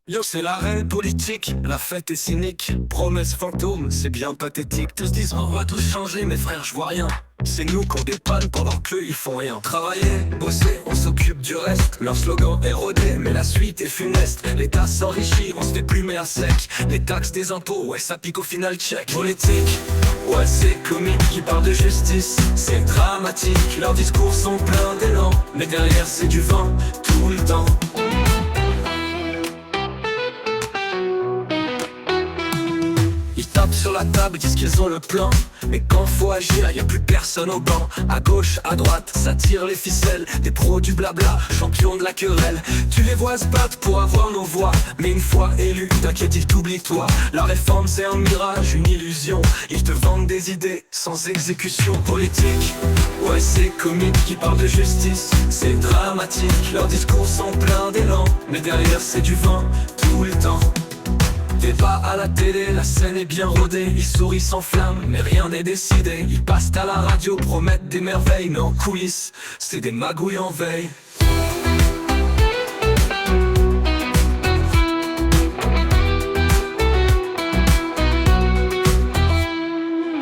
Yo, c'est l'arrêt politique, la fête est cynique. Promesse fantôme, c'est bien pathétique. Tous disent on va tout changer, mes frères, je vois rien. C'est nous qu'on dépanne pendant qu'eux ils font rien. Travailler, bosser, on s'occupe du reste. Leur slogan est rodé, mais la suite est funeste. L'État s'enrichit, on se fait plumer à sec. Les taxes, des impôts, ouais ça pique au final check. Politique, ouais c'est comique, qui parle de justice, c'est dramatique. Leurs discours sont pleins d'élan, mais derrière c'est du vent, tout le temps. Ils tapent sur la table, disent qu'ils ont le plan. Mais quand faut agir, y a plus personne au banc. À gauche, à droite, ça tire les ficelles. Des pros du blabla, champions de la querelle. Tu les vois se battre pour avoir nos voix. Mais une fois élus, t'inquiète, ils t'oublient toi. La réforme c'est un mirage, une illusion. Ils te vendent des idées sans exécution. Politique, ouais c'est comique, qui parle de justice, c'est dramatique. Leurs discours sont pleins d'élan, mais derrière c'est du vent, tout le temps. Débat à la télé, la scène est bien rodée. Ils sourient sans flamme, mais rien n'est décidé. Ils passent à la radio, promettent des merveilles, mais en coulisses, c'est des magouilles en veille.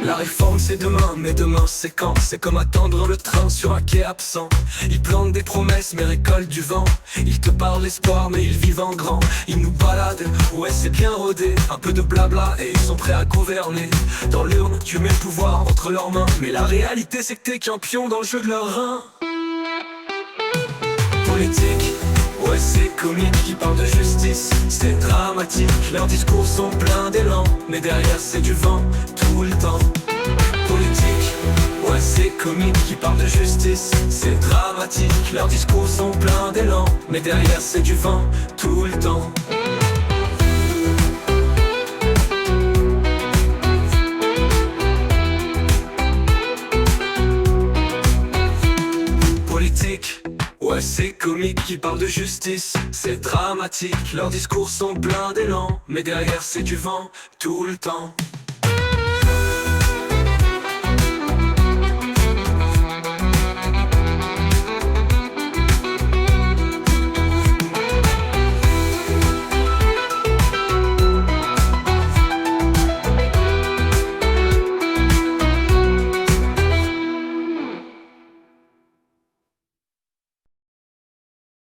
La réforme c'est demain, mais demain c'est quand? C'est comme attendre le train sur un quai absent. Ils plantent des promesses mais récoltent du vent. Ils te parlent l'espoir mais ils vivent en grand. Ils nous baladent, ouais c'est bien rodé. Un peu de blabla et ils sont prêts à gouverner. Dans l'urne tu mets le pouvoir entre leurs mains, mais la réalité c'est que t'es qu'un pion dans le jeu de leurs reins. Politique, ouais c'est comique, qui parle de justice, c'est dramatique. Leurs discours sont pleins d'élan, mais derrière c'est du vent, tout le temps. Politique, ouais c'est comique, qui parle de justice, c'est dramatique. Leurs discours sont pleins d'élan, mais derrière c'est du vent, tout le temps. Politique, ouais c'est comique, qui parle de justice, c'est dramatique. Leurs discours sont pleins d'élan, mais derrière c'est du vent, tout le temps.